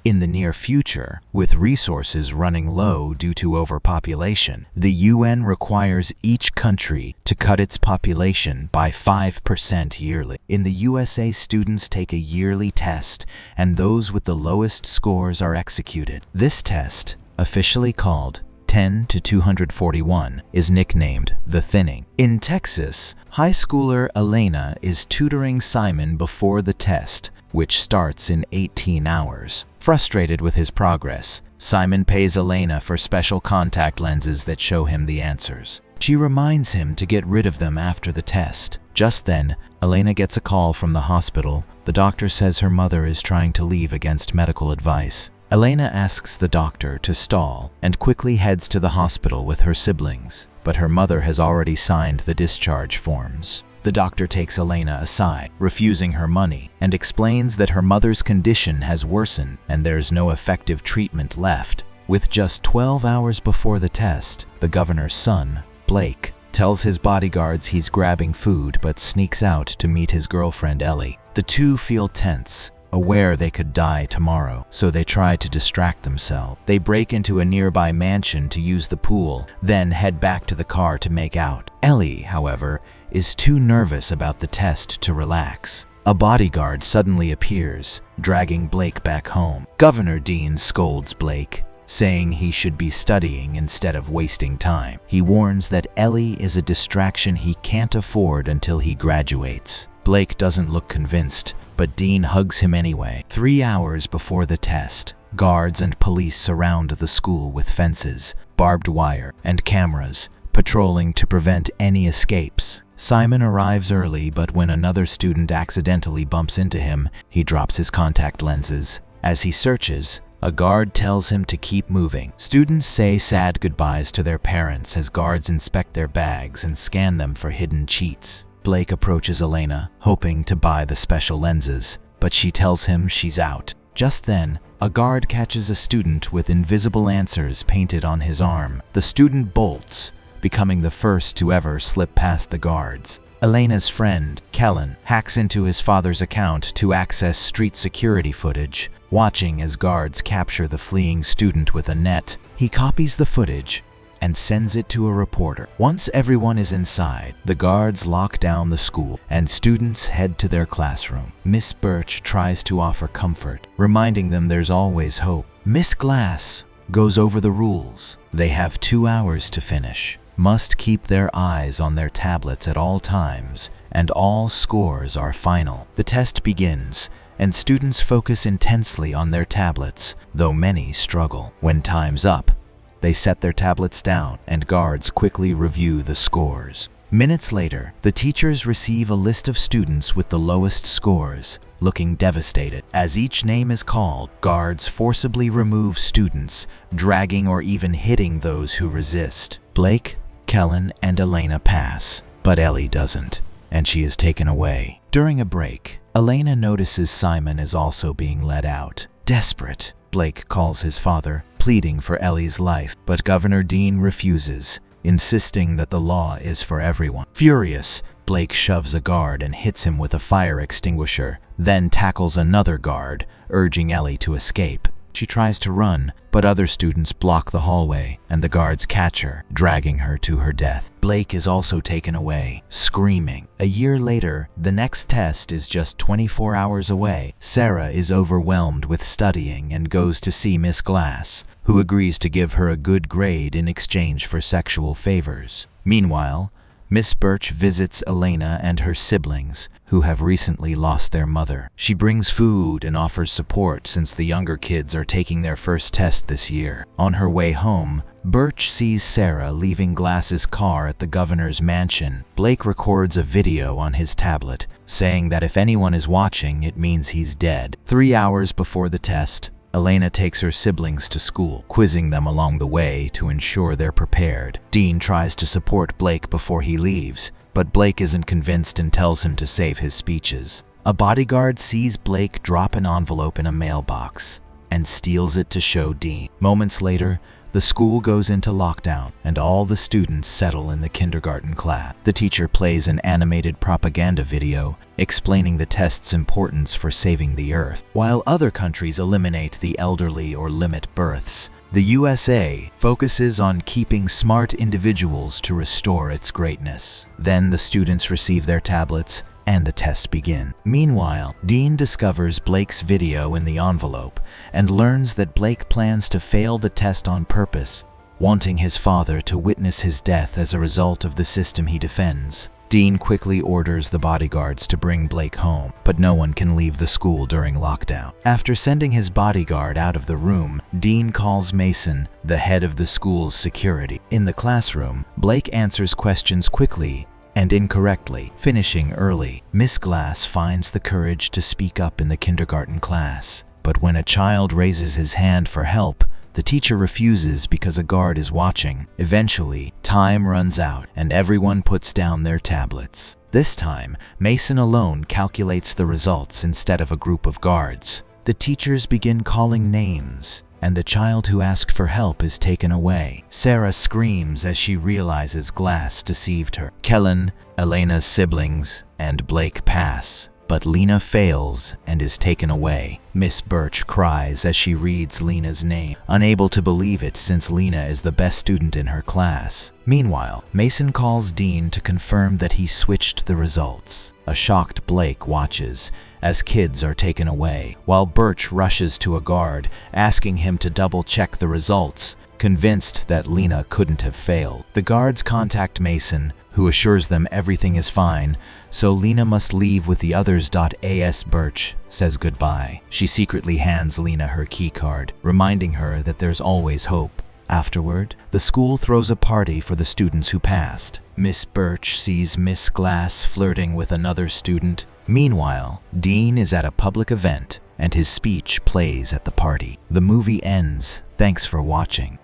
In the near future, with resources running low due to overpopulation, the UN requires each country to cut its population by 5% yearly. In the USA, students take a yearly test, and those with the lowest scores are executed. This test, officially called 10 to 241, is nicknamed the thinning. In Texas, high schooler Elena is tutoring Simon before the test, which starts in 18 hours. Frustrated with his progress, Simon pays Elena for special contact lenses that show him the answers. She reminds him to get rid of them after the test. Just then, Elena gets a call from the hospital. The doctor says her mother is trying to leave against medical advice. Elena asks the doctor to stall and quickly heads to the hospital with her siblings, but her mother has already signed the discharge forms. The doctor takes Elena aside, refusing her money, and explains that her mother's condition has worsened and there's no effective treatment left. With just 12 hours before the test, the governor's son, Blake, tells his bodyguards he's grabbing food but sneaks out to meet his girlfriend Ellie. The two feel tense, aware they could die tomorrow, so they try to distract themselves. They break into a nearby mansion to use the pool, then head back to the car to make out. Ellie, however, is too nervous about the test to relax. A bodyguard suddenly appears, dragging Blake back home. Governor Dean scolds Blake, saying he should be studying instead of wasting time. He warns that Ellie is a distraction he can't afford until he graduates. Blake doesn't look convinced, but Dean hugs him anyway. 3 hours before the test, guards and police surround the school with fences, barbed wire, and cameras, patrolling to prevent any escapes. Simon arrives early, but when another student accidentally bumps into him, he drops his contact lenses. As he searches, a guard tells him to keep moving. Students say sad goodbyes to their parents as guards inspect their bags and scan them for hidden cheats. Blake approaches Elena, hoping to buy the special lenses, but she tells him she's out. Just then, a guard catches a student with invisible answers painted on his arm. The student bolts, becoming the first to ever slip past the guards. Elena's friend, Kellen, hacks into his father's account to access street security footage, watching as guards capture the fleeing student with a net. He copies the footage and sends it to a reporter. Once everyone is inside, the guards lock down the school and students head to their classroom. Miss Birch tries to offer comfort, reminding them there's always hope. Miss Glass goes over the rules. They have 2 hours to finish, must keep their eyes on their tablets at all times, and all scores are final. The test begins, and students focus intensely on their tablets, though many struggle. When time's up, they set their tablets down, and guards quickly review the scores. Minutes later, the teachers receive a list of students with the lowest scores, looking devastated. As each name is called, guards forcibly remove students, dragging or even hitting those who resist. Blake, Kellen, and Elena pass, but Ellie doesn't, and she is taken away. During a break, Elena notices Simon is also being let out. Desperate, Blake calls his father, pleading for Ellie's life, but Governor Dean refuses, insisting that the law is for everyone. Furious, Blake shoves a guard and hits him with a fire extinguisher, then tackles another guard, urging Ellie to escape. She tries to run, but other students block the hallway, and the guards catch her, dragging her to her death. Blake is also taken away, screaming. A year later, the next test is just 24 hours away. Sarah is overwhelmed with studying and goes to see Miss Glass, who agrees to give her a good grade in exchange for sexual favors. Meanwhile, Miss Birch visits Elena and her siblings, who have recently lost their mother. She brings food and offers support since the younger kids are taking their first test this year. On her way home, Birch sees Sarah leaving Glass's car at the governor's mansion. Blake records a video on his tablet, saying that if anyone is watching, it means he's dead. 3 hours before the test, Elena takes her siblings to school, quizzing them along the way to ensure they're prepared. Dean tries to support Blake before he leaves, but Blake isn't convinced and tells him to save his speeches. A bodyguard sees Blake drop an envelope in a mailbox and steals it to show Dean. Moments later, The school goes into lockdown, and all the students settle in the kindergarten class. The teacher plays an animated propaganda video explaining the test's importance for saving the Earth. While other countries eliminate the elderly or limit births, the USA focuses on keeping smart individuals to restore its greatness. Then the students receive their tablets and the test begins. Meanwhile, Dean discovers Blake's video in the envelope and learns that Blake plans to fail the test on purpose, wanting his father to witness his death as a result of the system he defends. Dean quickly orders the bodyguards to bring Blake home, but no one can leave the school during lockdown. After sending his bodyguard out of the room, Dean calls Mason, the head of the school's security. In the classroom, Blake answers questions quickly and incorrectly, finishing early. Miss Glass finds the courage to speak up in the kindergarten class, but when a child raises his hand for help, the teacher refuses because a guard is watching. Eventually, time runs out and everyone puts down their tablets. This time, Mason alone calculates the results instead of a group of guards. The teachers begin calling names, and the child who asked for help is taken away. Sarah screams as she realizes Glass deceived her. Kellen, Elena's siblings, and Blake pass, but Lena fails and is taken away. Miss Birch cries as she reads Lena's name, unable to believe it since Lena is the best student in her class. Meanwhile, Mason calls Dean to confirm that he switched the results. A shocked Blake watches as kids are taken away, while Birch rushes to a guard, asking him to double-check the results, convinced that Lena couldn't have failed. The guards contact Mason, who assures them everything is fine, so Lena must leave with the others. As Birch says goodbye, she secretly hands Lena her keycard, reminding her that there's always hope. Afterward, the school throws a party for the students who passed. Miss Birch sees Miss Glass flirting with another student. Meanwhile, Dean is at a public event, and his speech plays at the party. The movie ends. Thanks for watching.